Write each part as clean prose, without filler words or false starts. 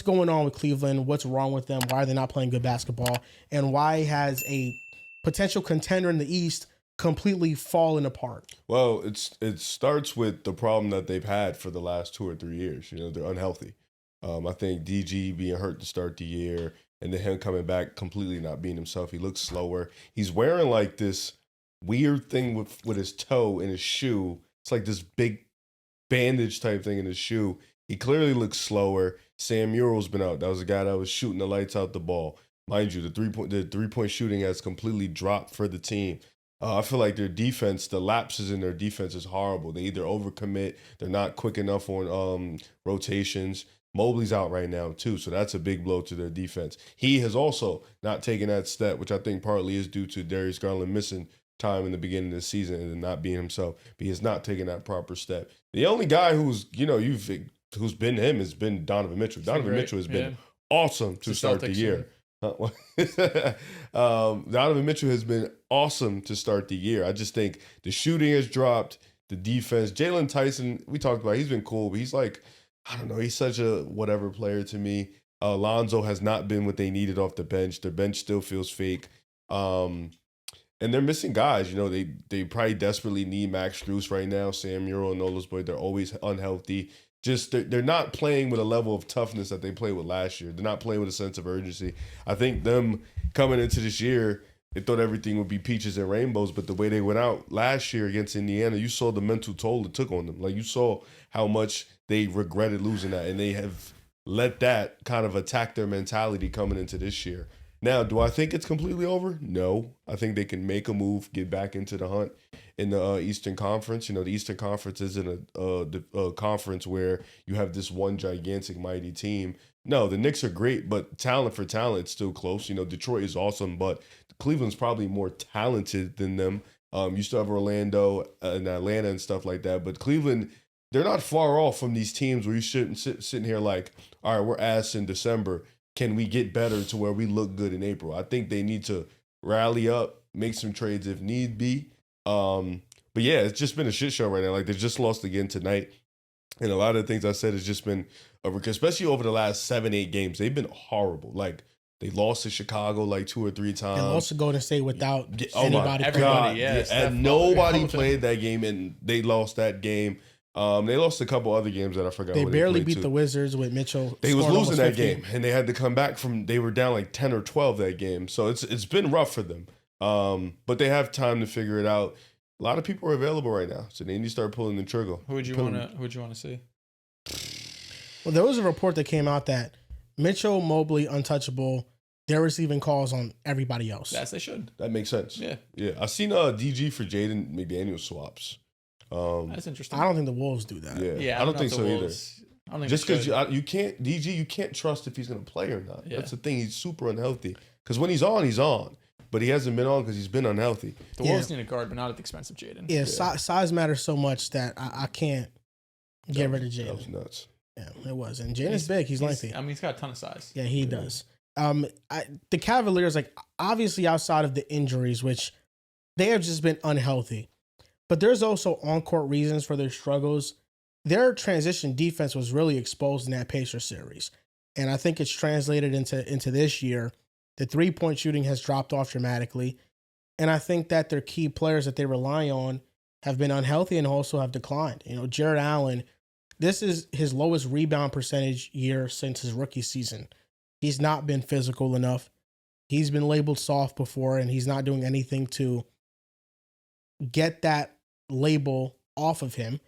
going on with Cleveland? What's wrong with them? Why are they not playing good basketball? And why has a potential contender in the East completely fallen apart? Well, it starts with the problem that they've had for the last 2 or 3 years. They're unhealthy. I think DG being hurt to start the year, and then him coming back completely not being himself. He looks slower. He's wearing like this weird thing with his toe in his shoe. It's like this big bandage type thing in his shoe. He clearly looks slower. Sam Murrell's been out. That was a guy that was shooting the lights out the ball. Mind you, the three-point shooting has completely dropped for the team. I feel like their defense, the lapses in their defense is horrible. They either overcommit, they're not quick enough on rotations. Mobley's out right now too, so that's a big blow to their defense. He has also not taken that step, which I think partly is due to Darius Garland missing time in the beginning of the season and not being himself. But he has not taken that proper step. The only guy who's been him has been Donovan Mitchell. Donovan Mitchell has been awesome to start the year. Donovan Mitchell has been awesome to start the year. I just think the shooting has dropped, the defense. Jalen Tyson, we talked about, he's been cool, but he's like, I don't know, he's such a whatever player to me. Alonzo has not been what they needed off the bench. Their bench still feels fake. And they're missing guys. They probably desperately need Max Strus right now. Sam Murrell and Nola's boy, they're always unhealthy. Just they're not playing with a level of toughness that they played with last year. They're not playing with a sense of urgency. I think them coming into this year, they thought everything would be peaches and rainbows, but the way they went out last year against Indiana, you saw the mental toll it took on them. Like, you saw how much they regretted losing that, and they have let that kind of attack their mentality coming into this year. Now, do I think it's completely over? No. I think they can make a move, get back into the hunt in the Eastern Conference. The Eastern Conference isn't a conference where you have this one gigantic, mighty team. No, the Knicks are great, but talent for talent, it's still close. Detroit is awesome, but Cleveland's probably more talented than them. You still have Orlando and Atlanta and stuff like that, but Cleveland, they're not far off from these teams where you shouldn't sitting here like, all right, we're ass in December. Can we get better to where we look good in April? I think they need to rally up, make some trades if need be. But yeah, it's just been a shit show right now. Like, they just lost again tonight. And a lot of the things I said has just been, especially over the last 7-8 games, they've been horrible. Like, they lost to Chicago like 2 or 3 times. And lost to Golden State without anybody. Everybody, and nobody played that game, and they lost that game. They lost a couple other games that I forgot. They barely beat the Wizards with Mitchell. They was losing that game, and they had to come back they were down like 10 or 12 that game. So it's been rough for them. But they have time to figure it out. A lot of people are available right now, so they need to start pulling the trigger. Who would you want to see? Well, there was a report that came out that Mitchell, Mobley, untouchable. They're receiving calls on everybody else. Yes, they should. That makes sense. Yeah. I seen DG for Jaden McDaniel swaps. That's interesting. I don't think the Wolves do that. Yeah, I don't think so either. I don't think just because you can't, DG, you can't trust if he's going to play or not. Yeah. That's the thing. He's super unhealthy. Because when he's on, he's on. But he hasn't been on because he's been unhealthy. The Wolves need a guard, but not at the expense of Jaden. Yeah, size matters so much that I can't get rid of Jaden. That was nuts. Yeah, it was. And Jaden's big. He's lengthy. He's got a ton of size. Yeah, he does. The Cavaliers, like, obviously outside of the injuries, which they have just been unhealthy, but there's also on-court reasons for their struggles. Their transition defense was really exposed in that Pacers series, and I think it's translated into this year. The three-point shooting has dropped off dramatically, and I think that their key players that they rely on have been unhealthy and also have declined. Jared Allen, this is his lowest rebound percentage year since his rookie season. He's not been physical enough. He's been labeled soft before, and he's not doing anything to get that label off of him.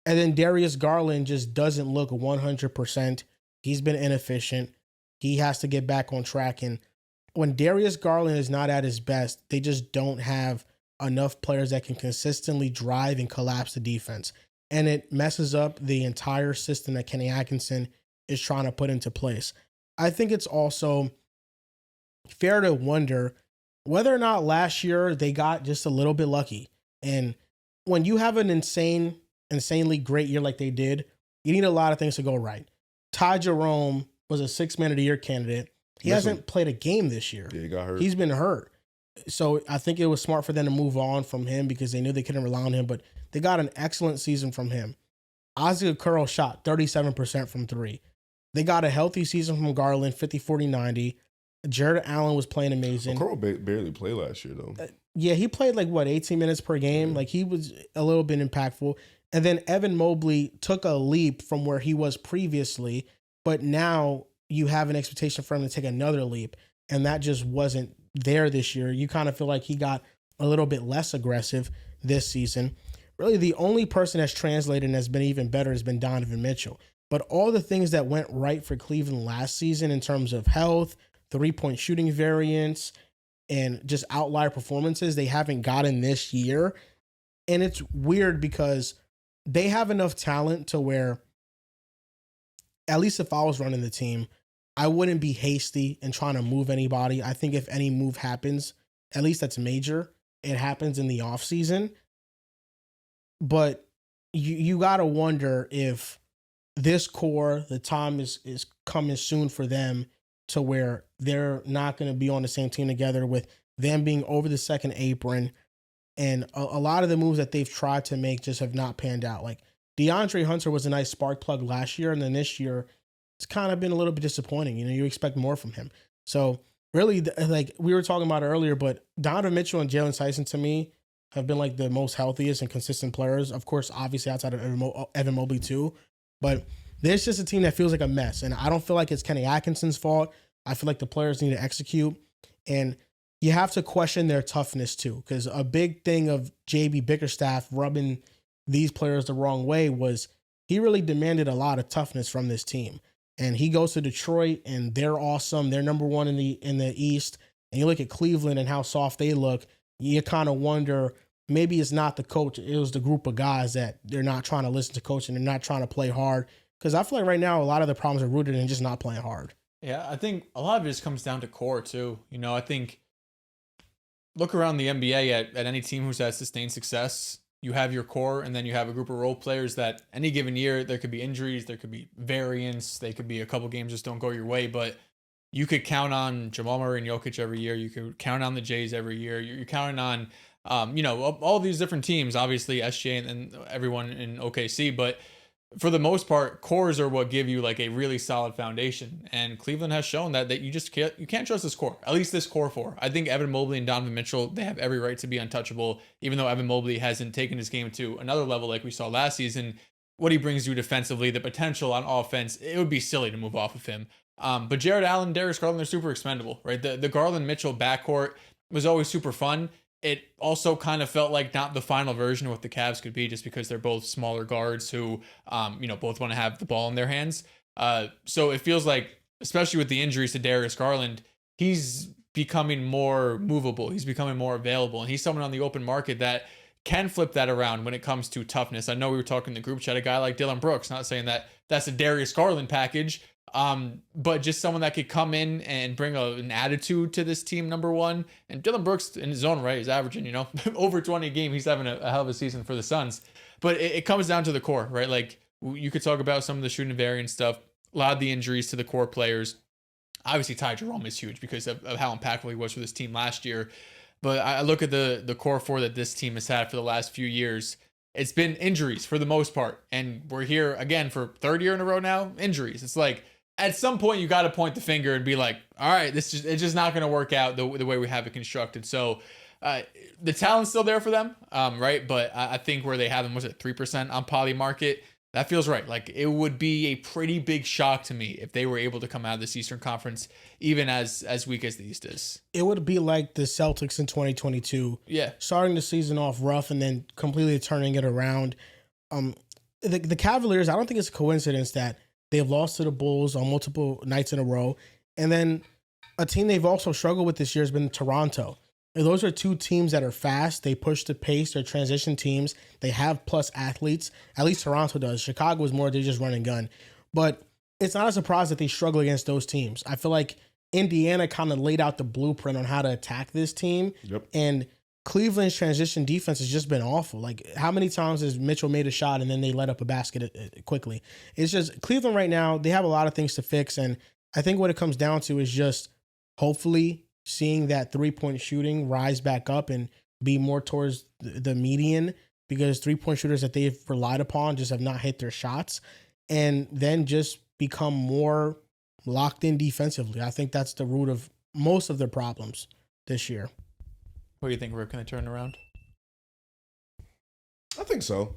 And then Darius Garland just doesn't look 100%. He's been inefficient. He has to get back on track. And when Darius Garland is not at his best, they just don't have enough players that can consistently drive and collapse the defense. And it messes up the entire system that Kenny Atkinson is trying to put into place. I think it's also fair to wonder whether or not last year they got just a little bit lucky. And when you have an insanely great year like they did, you need a lot of things to go right. Ty Jerome was a 6-man of the year candidate. He hasn't played a game this year. Yeah, he got hurt. He's been hurt. So I think it was smart for them to move on from him because they knew they couldn't rely on him, but they got an excellent season from him. Ozzy Okoro shot 37% from 3. They got a healthy season from Garland, 50, 40, 90. Jared Allen was playing amazing. Carl barely played last year, though. Yeah, he played like, 18 minutes per game? Yeah. Like, he was a little bit impactful. And then Evan Mobley took a leap from where he was previously, but now you have an expectation for him to take another leap, and that just wasn't there this year. You kind of feel like he got a little bit less aggressive this season. Really, the only person that's translated and has been even better has been Donovan Mitchell. But all the things that went right for Cleveland last season in terms of health, three-point shooting variance, and just outlier performances, they haven't gotten this year. And it's weird because they have enough talent to where, at least if I was running the team, I wouldn't be hasty in trying to move anybody. I think if any move happens, at least that's major, it happens in the offseason. But you got to wonder if this core, the time is coming soon for them to where they're not going to be on the same team together, with them being over the second apron. And a lot of the moves that they've tried to make just have not panned out. Like, DeAndre Hunter was a nice spark plug last year, and then this year it's kind of been a little bit disappointing. You know, you expect more from him. So really, like we were talking about earlier, but Donovan Mitchell and Jalen Tyson, to me, have been like the most healthiest and consistent players. Of course, obviously outside of Evan Mobley too. But there's just a team that feels like a mess. And I don't feel like it's Kenny Atkinson's fault. I feel like the players need to execute. And you have to question their toughness too. Because a big thing of JB Bickerstaff rubbing these players the wrong way was he really demanded a lot of toughness from this team. And he goes to Detroit and they're awesome. They're number one in the East. And you look at Cleveland and how soft they look. You kind of wonder, maybe it's not the coach. It was the group of guys that they're not trying to listen to coach and they're not trying to play hard. Because I feel like right now a lot of the problems are rooted in just not playing hard. Yeah, I think a lot of it just comes down to core too. You know, I think look around the NBA at any team who's had sustained success. You have your core, and then you have a group of role players that any given year, there could be injuries, there could be variance, they could be a couple games just don't go your way, but you could count on Jamal Murray and Jokic every year. You could count on the Jays every year. You're counting on, all these different teams, obviously SJ and everyone in OKC, but for the most part, cores are what give you like a really solid foundation. And Cleveland has shown that you just can't trust this core, at least this core four. I think Evan Mobley and Donovan Mitchell, they have every right to be untouchable, even though Evan Mobley hasn't taken his game to another level like we saw last season. What he brings you defensively, the potential on offense, it would be silly to move off of him. But Jared Allen, Darius Garland, they're super expendable, right? The Garland-Mitchell backcourt was always super fun. It also kind of felt like not the final version of what the Cavs could be, just because they're both smaller guards who, both want to have the ball in their hands. So it feels like, especially with the injuries to Darius Garland, he's becoming more movable. He's becoming more available, and he's someone on the open market that can flip that around when it comes to toughness. I know we were talking in the group chat, a guy like Dylan Brooks, not saying that that's a Darius Garland package, but just someone that could come in and bring an attitude to this team, number one. And Dylan Brooks, in his own right, is averaging, over 20 a game. He's having a hell of a season for the Suns. But it comes down to the core, right? Like, you could talk about some of the shooting variant stuff, a lot of the injuries to the core players. Obviously, Ty Jerome is huge because of how impactful he was for this team last year. But I look at the core four that this team has had for the last few years. It's been injuries for the most part. And we're here again for third year in a row now, injuries. It's like, at some point you got to point the finger and be like, all right, it's just not going to work out the way we have it constructed. So the talent's still there for them, right? But I think where they have them, was it 3% on Poly Market? That feels right. Like, it would be a pretty big shock to me if they were able to come out of this Eastern Conference, even as weak as the East is. It would be like the Celtics in 2022. Yeah. Starting the season off rough and then completely turning it around. The Cavaliers, I don't think it's a coincidence that they've lost to the Bulls on multiple nights in a row. And then a team they've also struggled with this year has been Toronto. And those are two teams that are fast. They push the pace. They're transition teams. They have plus athletes. At least Toronto does. Chicago is more, they just run and gun. But it's not a surprise that they struggle against those teams. I feel like Indiana kind of laid out the blueprint on how to attack this team. Yep. And Cleveland's transition defense has just been awful. Like, how many times has Mitchell made a shot and then they let up a basket quickly? It's just, Cleveland right now, they have a lot of things to fix. And I think what it comes down to is just hopefully seeing that three-point shooting rise back up and be more towards the median, because three-point shooters that they've relied upon just have not hit their shots. And then just become more locked in defensively. I think that's the root of most of their problems this year. What do you think, Rick? Can they turn around? I think so.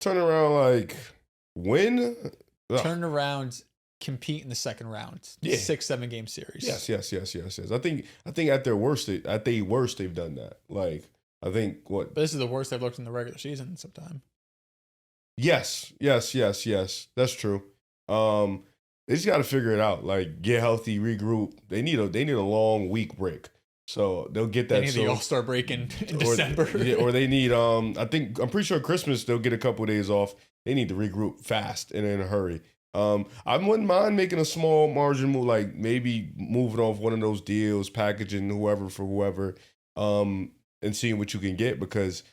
Turn around, like, win? Ugh. Turn around, compete in the second round. Yeah. 6-7 game series. Yes. I think at their worst, they've done that. Like, I think what? But this is the worst they've looked in the regular season in some time. Yes. That's true. They just got to figure it out. Like, get healthy, regroup. They need a long week break. So they'll get that. They need the All-Star break in December. Or they need I'm pretty sure Christmas they'll get a couple of days off. They need to regroup fast and in a hurry. I wouldn't mind making a small margin move, like maybe moving off one of those deals, packaging whoever for whoever, and seeing what you can get, because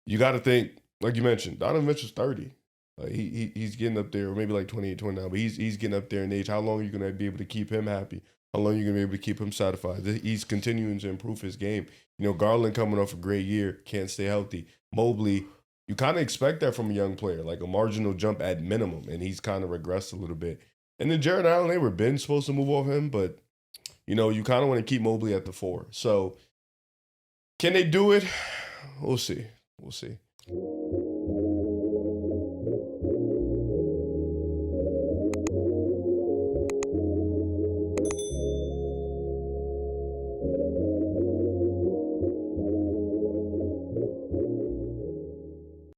you got to think, like you mentioned, Donovan Mitchell's 30. Like he's getting up there, or maybe like 28, 29, but he's getting up there in age. How long are you going to be able to keep him happy? How long are you going to be able to keep him satisfied? He's continuing to improve his game. You know, Garland coming off a great year, can't stay healthy. Mobley, you kind of expect that from a young player, like a marginal jump at minimum, and he's kind of regressed a little bit. And then Jared Allen, they were been supposed to move off him, but, you know, you kind of want to keep Mobley at the 4. So can they do it? We'll see.